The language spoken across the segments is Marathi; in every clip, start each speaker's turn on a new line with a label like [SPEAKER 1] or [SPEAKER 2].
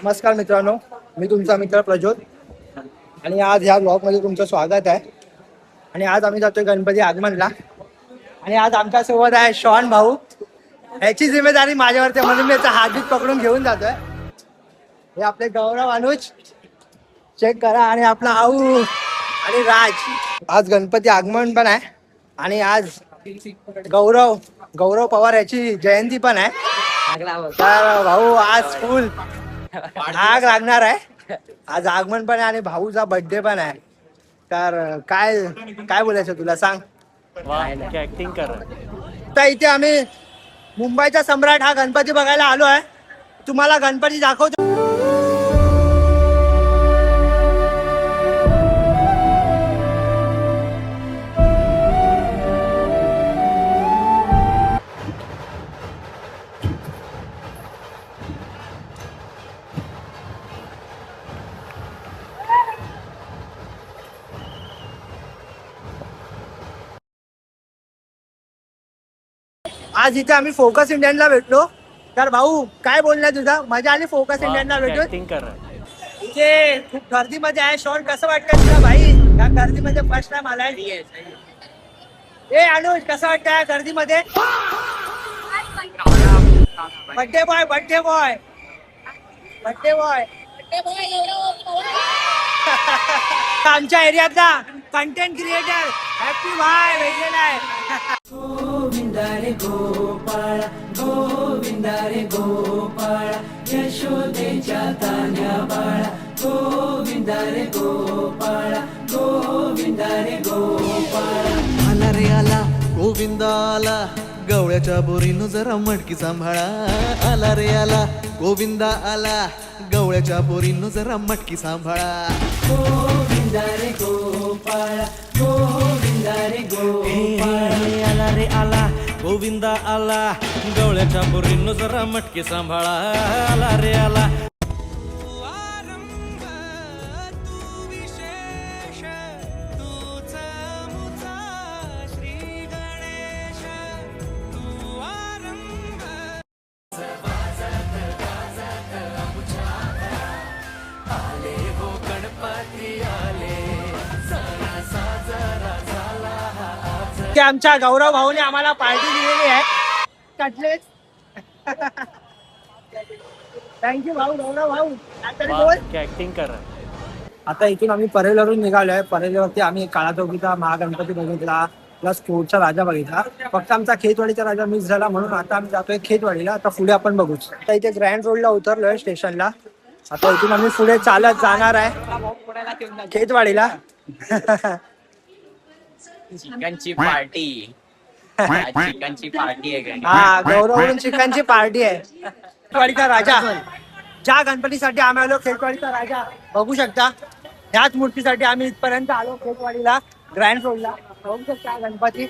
[SPEAKER 1] नमस्कार मित्रांनो, मी तुमचा मित्र प्रज्योत आणि आज ह्या ब्लॉगमध्ये तुमचं स्वागत आहे. आणि आज आम्ही जातोय गणपती आगमनला आणि आज आमच्या सोबत आहे शॉन भाऊ. ह्याची जिम्मेदारी माझ्यावरती म्हणून मी याचा हातबीत पकडून घेऊन जातोय. हे आपले गौरव अनुज चेक करा आणि आपला आऊ आणि राज. आज गणपती आगमन पण आहे आणि आज गौरव पवार याची जयंती पण आहे. तर भाऊ आज फुल आग लागणार आहे. आज आगमन पण आहे आणि भाऊचा बर्थडे पण आहे. तर काय काय बोलायचं तुला सांग.
[SPEAKER 2] ऍक्टिंग कर.
[SPEAKER 1] तर इथे आम्ही मुंबईचा सम्राट हा गणपती बघायला आलो आहे. तुम्हाला गणपती दाखवतो. आज इथे आम्ही फोकस इंडियनला भेटलो. तर भाऊ काय बोलणार तुझा, मजा आली फोकस इंडियनला भेटून.
[SPEAKER 2] ऍक्टिंग कर.
[SPEAKER 1] इथे खूप गर्दीमध्ये आहे. शॉन कसं वाटतं तुला भाई या गर्दीमध्ये फर्स्ट टाइम आलाय. ए अनुज कसं वाटतं या गर्दीमध्ये. Birthday boy birthday boy birthday boy आमच्या एरियातला कंटेंट क्रिएटर हॅपी भाई भेटलेला आहे. गोविंदा रे गोपाळ गोविंदा रे गोपाळ यशोदेच्या तान्या बाळा गोविंदा रे गोपाळ गोविंदा रे गोपाळ.
[SPEAKER 3] आला रे आला गोविंदा आला गवळ्याच्या बोरीनं जरा मटकी सांभाळा. आला रे आला गोविंदा आला गवळ्याच्या बोरीनं जरा मटकी सांभाळा.
[SPEAKER 1] गोविंदा रे गोपाळ गोविंदा रे गोपाळ.
[SPEAKER 2] आला रे आला गोविंदा आला गवळ्याच्या बोरीनं जरा मटके सांभाळा. आला रे आला.
[SPEAKER 1] आमच्या गौरव भाऊने आम्हाला पार्टी दिलेली आहे. कटलेट. थँक्यू भाऊ गौरव भाऊ.
[SPEAKER 2] ऍक्टिंग कर.
[SPEAKER 1] आता इथून आम्ही परेलवरून निघालोय. परेलवरती आम्ही काळाचौकीचा महागणपती बघितला प्लस कोटचा राजा बघितला. फक्त आमचा खेतवाडीचा राजा मिस झाला म्हणून आता आम्ही जातोय खेतवाडीला. आता पुढे आपण बघूच. आता इथे ग्रँड रोडला उतरलोय स्टेशनला. आता इथून आम्ही पुढे चालत जाणार आहे खेतवाडीला.
[SPEAKER 4] चिकनची पार्टी. चिकनची पार्टी आहे.
[SPEAKER 1] हा गौरवरून चिकनची पार्टी आहे. खेतवाडीचा राजा ज्या गणपतीसाठी आम्ही आलो खेतवाडीचा राजा बघू शकता. ह्याच मूर्तीसाठी आम्ही इथपर्यंत आलो खेतवाडीला ग्रँड रोडला. बघू शकता गणपती.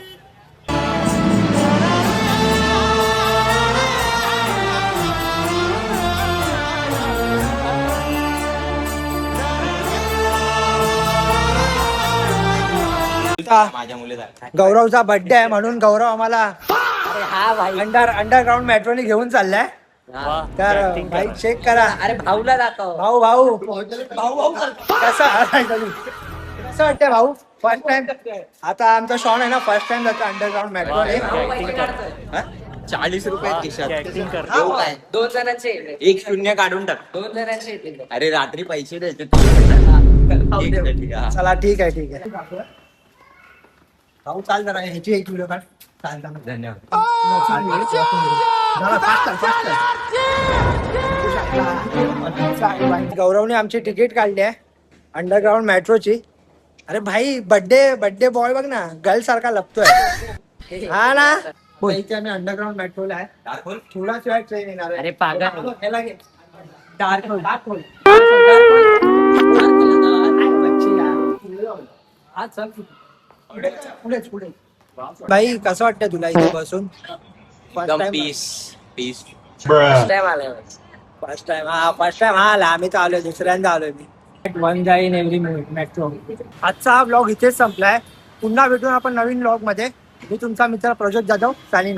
[SPEAKER 4] माझ्या मुलीचा
[SPEAKER 1] गौरवचा बर्थडे आहे म्हणून गौरव आम्हाला अंडरग्राउंड मेट्रोने घेऊन चाललाय. तर बाईक चेक करा.
[SPEAKER 4] अरे भाऊला दाखव.
[SPEAKER 1] भाऊ भाऊ भाऊ कसं वाटतंय भाऊ फर्स्ट टाइम. आता आमचा शॉन आहे ना फर्स्ट टाइम जातो अंडरग्राउंड मेट्रोने.
[SPEAKER 4] 40 रुपये खिशात.
[SPEAKER 2] ऍक्टिंग कर.
[SPEAKER 4] दोन जणांचे एक शून्य काढून टाक. दोन जणांचे. अरे रात्री पैसे द्यायचे.
[SPEAKER 1] चला ठीक आहे ठीक आहे. भाऊ चाल जरा ह्याची एक व्हिडिओ काढ. चालता
[SPEAKER 4] धन्यवाद.
[SPEAKER 1] गौरवने आमची तिकीट काढली आहे अंडरग्राउंड मेट्रोची. अरे भाई बर्थडे बॉय बघ ना गर्ल सारखा लपतोय. हा ना इथे आम्ही अंडरग्राउंड मेट्रोला आहे. थोडाच वेळ ट्रेन येणार आहे.
[SPEAKER 4] अरे पागल.
[SPEAKER 1] Dark hole. पुढे भाई कसं वाटतं तुला इथे बसून. फर्स्ट टाइम हा आला. आम्ही तर आलोय दुसऱ्यांदा आलोय मी. वन जाईन एव्हरी मेट्रो. आजचा हा ब्लॉग इथेच संपलाय. पुन्हा भेटून आपण नवीन ब्लॉग मध्ये. मी तुमचा मित्र प्रज्योत जाधव सायनिंग ऑफ.